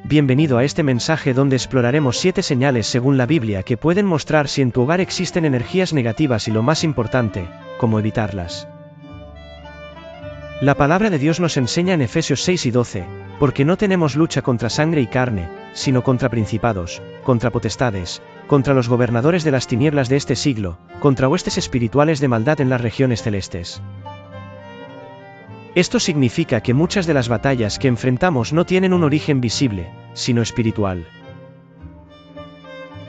Bienvenido a este mensaje donde exploraremos 7 señales según la Biblia que pueden mostrar si en tu hogar existen energías negativas y lo más importante, cómo evitarlas. La palabra de Dios nos enseña en Efesios 6 y 12, porque no tenemos lucha contra sangre y carne, sino contra principados, contra potestades, contra los gobernadores de las tinieblas de este siglo, contra huestes espirituales de maldad en las regiones celestes. Esto significa que muchas de las batallas que enfrentamos no tienen un origen visible, sino espiritual.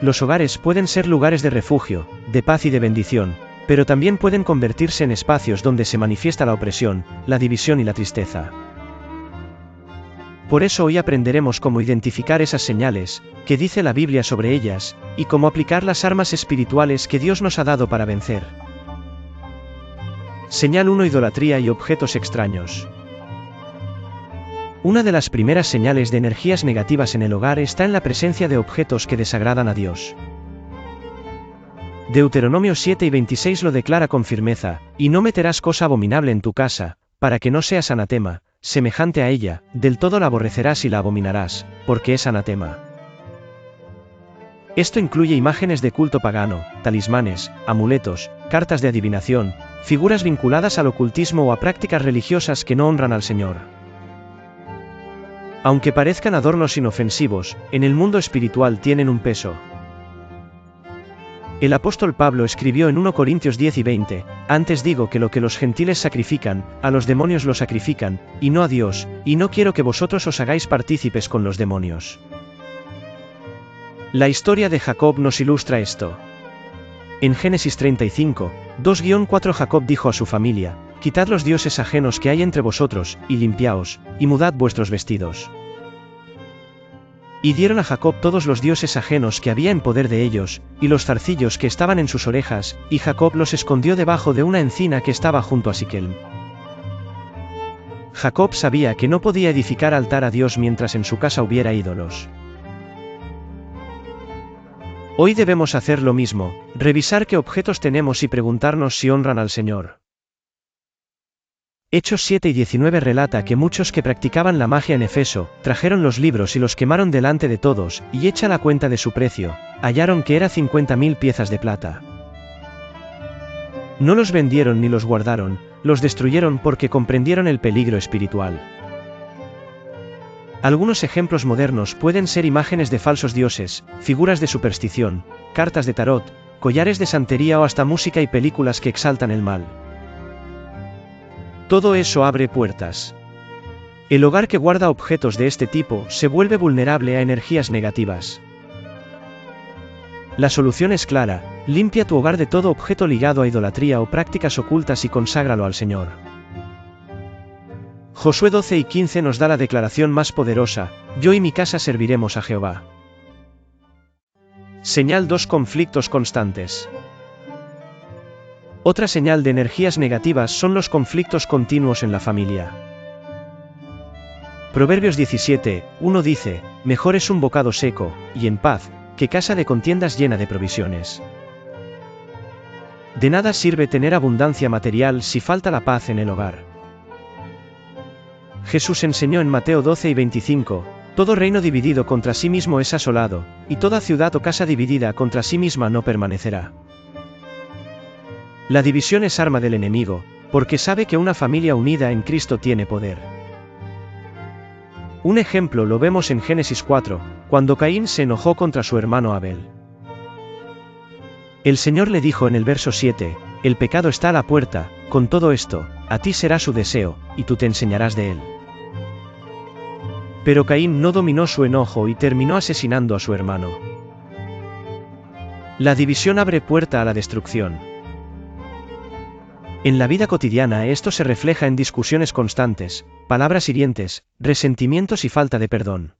Los hogares pueden ser lugares de refugio, de paz y de bendición, pero también pueden convertirse en espacios donde se manifiesta la opresión, la división y la tristeza. Por eso hoy aprenderemos cómo identificar esas señales, qué dice la Biblia sobre ellas, y cómo aplicar las armas espirituales que Dios nos ha dado para vencer. Señal 1: idolatría y objetos extraños. Una de las primeras señales de energías negativas en el hogar está en la presencia de objetos que desagradan a Dios. Deuteronomio 7 y 26 lo declara con firmeza: y no meterás cosa abominable en tu casa, para que no seas anatema, semejante a ella, del todo la aborrecerás y la abominarás, porque es anatema. Esto incluye imágenes de culto pagano, talismanes, amuletos, cartas de adivinación, figuras vinculadas al ocultismo o a prácticas religiosas que no honran al Señor. Aunque parezcan adornos inofensivos, en el mundo espiritual tienen un peso. El apóstol Pablo escribió en 1 Corintios 10 y 20, antes digo que lo que los gentiles sacrifican, a los demonios lo sacrifican, y no a Dios, y no quiero que vosotros os hagáis partícipes con los demonios. La historia de Jacob nos ilustra esto. En Génesis 35, 2-4 Jacob dijo a su familia: quitad los dioses ajenos que hay entre vosotros, y limpiaos, y mudad vuestros vestidos. Y dieron a Jacob todos los dioses ajenos que había en poder de ellos, y los zarcillos que estaban en sus orejas, y Jacob los escondió debajo de una encina que estaba junto a Siquem. Jacob sabía que no podía edificar altar a Dios mientras en su casa hubiera ídolos. Hoy debemos hacer lo mismo, revisar qué objetos tenemos y preguntarnos si honran al Señor. Hechos 7 y 19 relata que muchos que practicaban la magia en Efeso, trajeron los libros y los quemaron delante de todos, y hecha la cuenta de su precio, hallaron que era 50.000 piezas de plata. No los vendieron ni los guardaron, los destruyeron porque comprendieron el peligro espiritual. Algunos ejemplos modernos pueden ser imágenes de falsos dioses, figuras de superstición, cartas de tarot, collares de santería o hasta música y películas que exaltan el mal. Todo eso abre puertas. El hogar que guarda objetos de este tipo se vuelve vulnerable a energías negativas. La solución es clara: limpia tu hogar de todo objeto ligado a idolatría o prácticas ocultas y conságralo al Señor. Josué 12 y 15 nos da la declaración más poderosa: yo y mi casa serviremos a Jehová. Señal 2: conflictos constantes. Otra señal de energías negativas son los conflictos continuos en la familia. Proverbios 17, 1 dice: mejor es un bocado seco, y en paz, que casa de contiendas llena de provisiones. De nada sirve tener abundancia material si falta la paz en el hogar. Jesús enseñó en Mateo 12 y 25, todo reino dividido contra sí mismo es asolado, y toda ciudad o casa dividida contra sí misma no permanecerá. La división es arma del enemigo, porque sabe que una familia unida en Cristo tiene poder. Un ejemplo lo vemos en Génesis 4, cuando Caín se enojó contra su hermano Abel. El Señor le dijo en el verso 7, el pecado está a la puerta, con todo esto, a ti será su deseo, y tú te enseñarás de él. Pero Caín no dominó su enojo y terminó asesinando a su hermano. La división abre puerta a la destrucción. En la vida cotidiana esto se refleja en discusiones constantes, palabras hirientes, resentimientos y falta de perdón.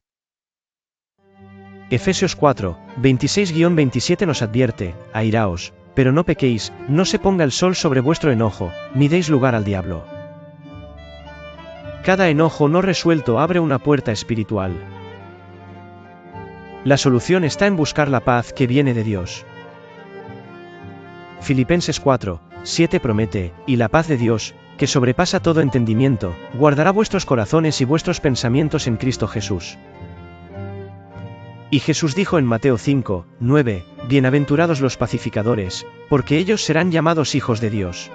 Efesios 4, 26-27 nos advierte: airaos, pero no pequéis, no se ponga el sol sobre vuestro enojo, ni deis lugar al diablo. Cada enojo no resuelto abre una puerta espiritual. La solución está en buscar la paz que viene de Dios. Filipenses 4, 7 promete: y la paz de Dios, que sobrepasa todo entendimiento, guardará vuestros corazones y vuestros pensamientos en Cristo Jesús. Y Jesús dijo en Mateo 5, 9, Bienaventurados los pacificadores, porque ellos serán llamados hijos de Dios.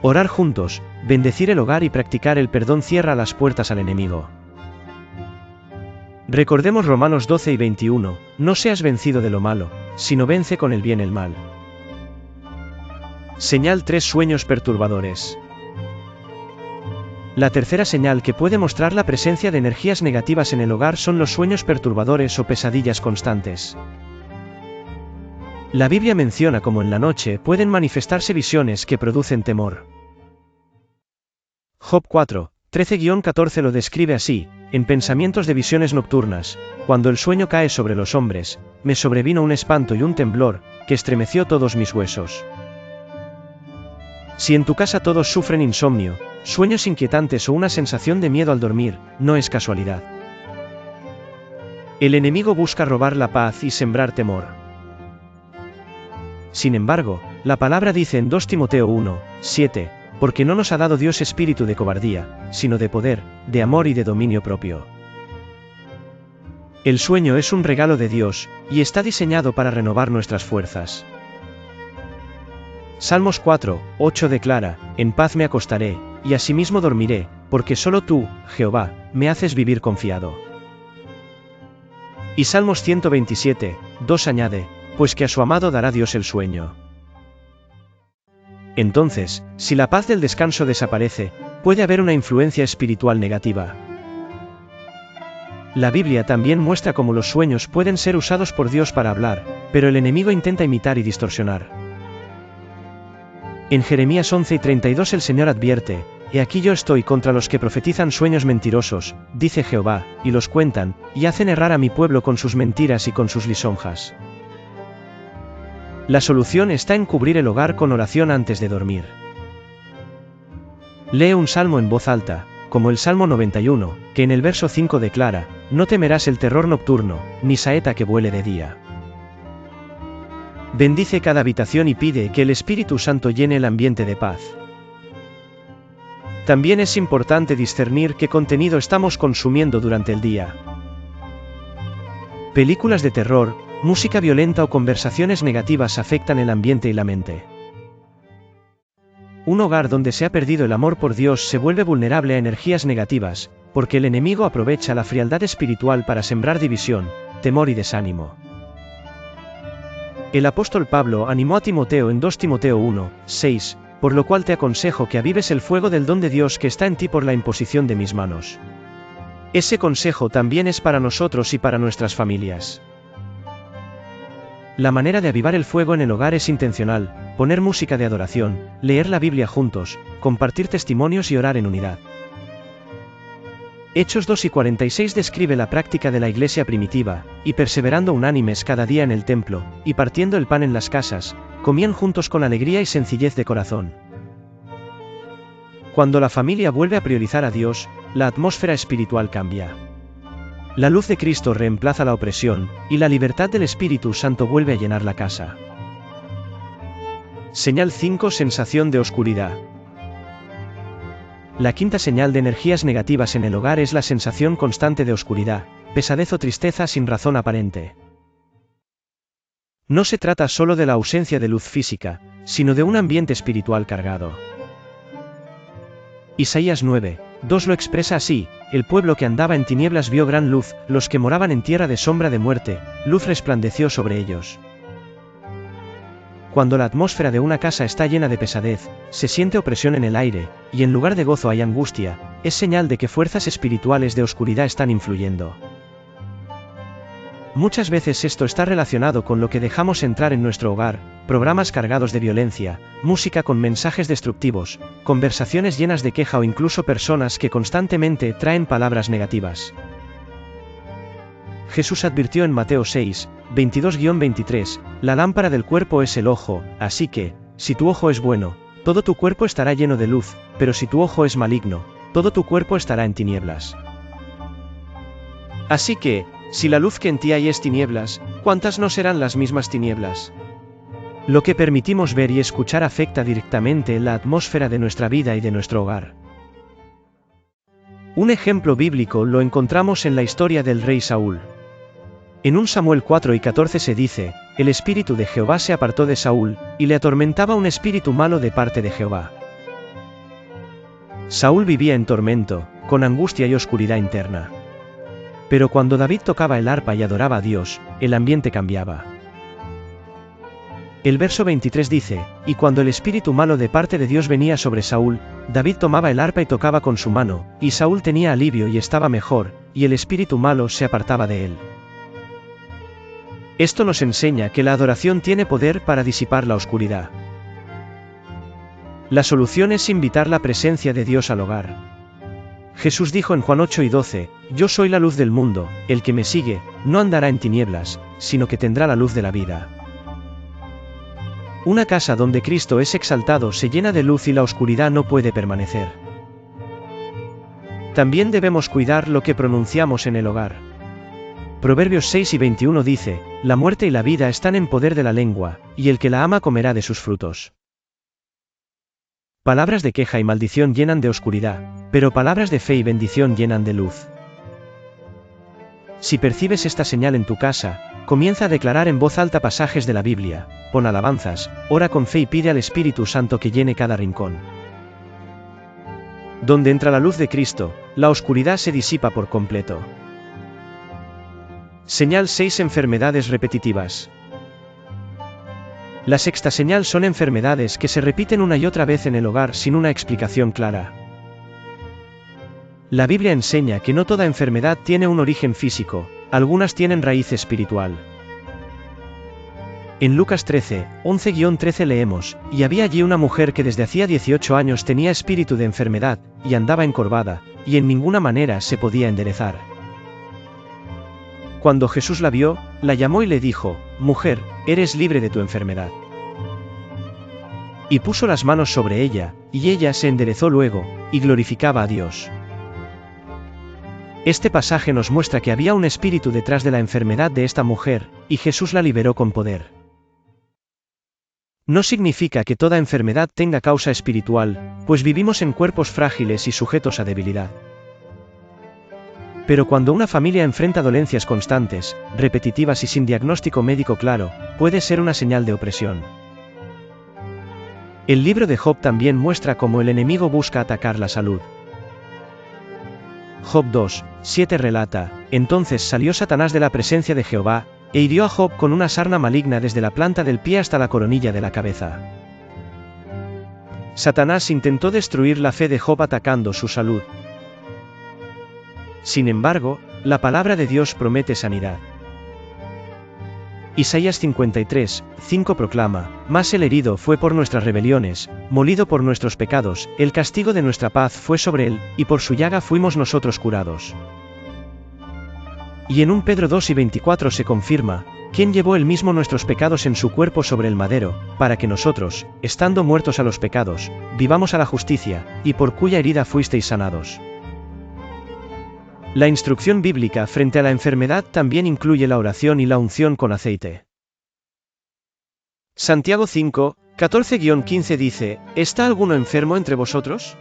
Orar juntos, bendecir el hogar y practicar el perdón cierra las puertas al enemigo. Recordemos Romanos 12 y 21, no seas vencido de lo malo, sino vence con el bien el mal. Señal 3 Sueños perturbadores. La tercera señal que puede mostrar la presencia de energías negativas en el hogar son los sueños perturbadores o pesadillas constantes. La Biblia menciona cómo en la noche pueden manifestarse visiones que producen temor. Job 4, 13-14 lo describe así, en pensamientos de visiones nocturnas, cuando el sueño cae sobre los hombres, me sobrevino un espanto y un temblor, que estremeció todos mis huesos. Si en tu casa todos sufren insomnio, sueños inquietantes o una sensación de miedo al dormir, no es casualidad. El enemigo busca robar la paz y sembrar temor. Sin embargo, la palabra dice en 2 Timoteo 1, 7, porque no nos ha dado Dios espíritu de cobardía, sino de poder, de amor y de dominio propio. El sueño es un regalo de Dios, y está diseñado para renovar nuestras fuerzas. Salmos 4, 8 declara, en paz me acostaré, y asimismo dormiré, porque solo tú, Jehová, me haces vivir confiado. Y Salmos 127, 2 añade, pues que a su amado dará Dios el sueño. Entonces, si la paz del descanso desaparece, puede haber una influencia espiritual negativa. La Biblia también muestra cómo los sueños pueden ser usados por Dios para hablar, pero el enemigo intenta imitar y distorsionar. En Jeremías 11 y 32 el Señor advierte, he aquí yo estoy contra los que profetizan sueños mentirosos, dice Jehová, y los cuentan, y hacen errar a mi pueblo con sus mentiras y con sus lisonjas. La solución está en cubrir el hogar con oración antes de dormir. Lee un salmo en voz alta, como el Salmo 91, que en el verso 5 declara, no temerás el terror nocturno, ni saeta que vuele de día. Bendice cada habitación y pide que el Espíritu Santo llene el ambiente de paz. También es importante discernir qué contenido estamos consumiendo durante el día. Películas de terror, música violenta o conversaciones negativas afectan el ambiente y la mente. Un hogar donde se ha perdido el amor por Dios se vuelve vulnerable a energías negativas, porque el enemigo aprovecha la frialdad espiritual para sembrar división, temor y desánimo. El apóstol Pablo animó a Timoteo en 2 Timoteo 1, 6, por lo cual te aconsejo que avives el fuego del don de Dios que está en ti por la imposición de mis manos. Ese consejo también es para nosotros y para nuestras familias. La manera de avivar el fuego en el hogar es intencional, poner música de adoración, leer la Biblia juntos, compartir testimonios y orar en unidad. Hechos 2 y 46 describe la práctica de la iglesia primitiva, y perseverando unánimes cada día en el templo, y partiendo el pan en las casas, comían juntos con alegría y sencillez de corazón. Cuando la familia vuelve a priorizar a Dios, la atmósfera espiritual cambia. La luz de Cristo reemplaza la opresión, y la libertad del Espíritu Santo vuelve a llenar la casa. Señal 5 Sensación de oscuridad. La quinta señal de energías negativas en el hogar es la sensación constante de oscuridad, pesadez o tristeza sin razón aparente. No se trata solo de la ausencia de luz física, sino de un ambiente espiritual cargado. Isaías 9, 2 lo expresa así, el pueblo que andaba en tinieblas vio gran luz, los que moraban en tierra de sombra de muerte, luz resplandeció sobre ellos. Cuando la atmósfera de una casa está llena de pesadez, se siente opresión en el aire, y en lugar de gozo hay angustia, es señal de que fuerzas espirituales de oscuridad están influyendo. Muchas veces esto está relacionado con lo que dejamos entrar en nuestro hogar, programas cargados de violencia, música con mensajes destructivos, conversaciones llenas de queja o incluso personas que constantemente traen palabras negativas. Jesús advirtió en Mateo 6, 22-23, la lámpara del cuerpo es el ojo, así que, si tu ojo es bueno, todo tu cuerpo estará lleno de luz, pero si tu ojo es maligno, todo tu cuerpo estará en tinieblas. Así que, si la luz que en ti hay es tinieblas, ¿cuántas no serán las mismas tinieblas? Lo que permitimos ver y escuchar afecta directamente la atmósfera de nuestra vida y de nuestro hogar. Un ejemplo bíblico lo encontramos en la historia del rey Saúl. En 1 Samuel 4:14 se dice, el espíritu de Jehová se apartó de Saúl, y le atormentaba un espíritu malo de parte de Jehová. Saúl vivía en tormento, con angustia y oscuridad interna. Pero cuando David tocaba el arpa y adoraba a Dios, el ambiente cambiaba. El verso 23 dice, y cuando el espíritu malo de parte de Dios venía sobre Saúl, David tomaba el arpa y tocaba con su mano, y Saúl tenía alivio y estaba mejor, y el espíritu malo se apartaba de él. Esto nos enseña que la adoración tiene poder para disipar la oscuridad. La solución es invitar la presencia de Dios al hogar. Jesús dijo en Juan 8:12, yo soy la luz del mundo, el que me sigue, no andará en tinieblas, sino que tendrá la luz de la vida. Una casa donde Cristo es exaltado se llena de luz y la oscuridad no puede permanecer. También debemos cuidar lo que pronunciamos en el hogar. Proverbios 6:21 dice, la muerte y la vida están en poder de la lengua, y el que la ama comerá de sus frutos. Palabras de queja y maldición llenan de oscuridad, pero palabras de fe y bendición llenan de luz. Si percibes esta señal en tu casa, comienza a declarar en voz alta pasajes de la Biblia, pon alabanzas, ora con fe y pide al Espíritu Santo que llene cada rincón. Donde entra la luz de Cristo, la oscuridad se disipa por completo. Señal 6: enfermedades repetitivas. La sexta señal son enfermedades que se repiten una y otra vez en el hogar sin una explicación clara. La Biblia enseña que no toda enfermedad tiene un origen físico, algunas tienen raíz espiritual. En Lucas 13:11-13 leemos, y había allí una mujer que desde hacía 18 años tenía espíritu de enfermedad, y andaba encorvada, y en ninguna manera se podía enderezar. Cuando Jesús la vio, la llamó y le dijo, mujer, eres libre de tu enfermedad. Y puso las manos sobre ella, y ella se enderezó luego, y glorificaba a Dios. Este pasaje nos muestra que había un espíritu detrás de la enfermedad de esta mujer, y Jesús la liberó con poder. No significa que toda enfermedad tenga causa espiritual, pues vivimos en cuerpos frágiles y sujetos a debilidad. Pero cuando una familia enfrenta dolencias constantes, repetitivas y sin diagnóstico médico claro, puede ser una señal de opresión. El libro de Job también muestra cómo el enemigo busca atacar la salud. Job 2:7 relata, entonces salió Satanás de la presencia de Jehová, e hirió a Job con una sarna maligna desde la planta del pie hasta la coronilla de la cabeza. Satanás intentó destruir la fe de Job atacando su salud. Sin embargo, la palabra de Dios promete sanidad. Isaías 53:5 proclama, mas el herido fue por nuestras rebeliones, molido por nuestros pecados, el castigo de nuestra paz fue sobre él, y por su llaga fuimos nosotros curados. Y en 1 Pedro 2:24 se confirma, quien llevó él mismo nuestros pecados en su cuerpo sobre el madero, para que nosotros, estando muertos a los pecados, vivamos a la justicia, y por cuya herida fuisteis sanados. La instrucción bíblica frente a la enfermedad también incluye la oración y la unción con aceite. Santiago 5:14-15 dice, ¿está alguno enfermo entre vosotros?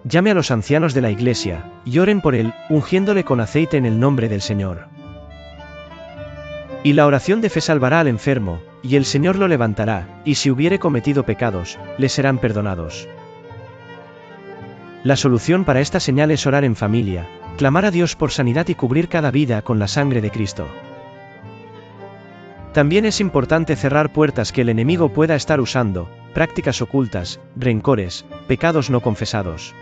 Llame a los ancianos de la iglesia, y oren por él, ungiéndole con aceite en el nombre del Señor. Y la oración de fe salvará al enfermo, y el Señor lo levantará, y si hubiere cometido pecados, le serán perdonados. La solución para esta señal es orar en familia, clamar a Dios por sanidad y cubrir cada vida con la sangre de Cristo. También es importante cerrar puertas que el enemigo pueda estar usando, prácticas ocultas, rencores, pecados no confesados.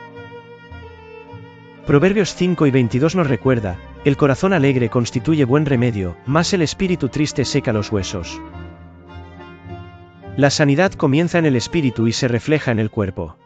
Proverbios 5:22 nos recuerda, el corazón alegre constituye buen remedio, mas el espíritu triste seca los huesos. La sanidad comienza en el espíritu y se refleja en el cuerpo.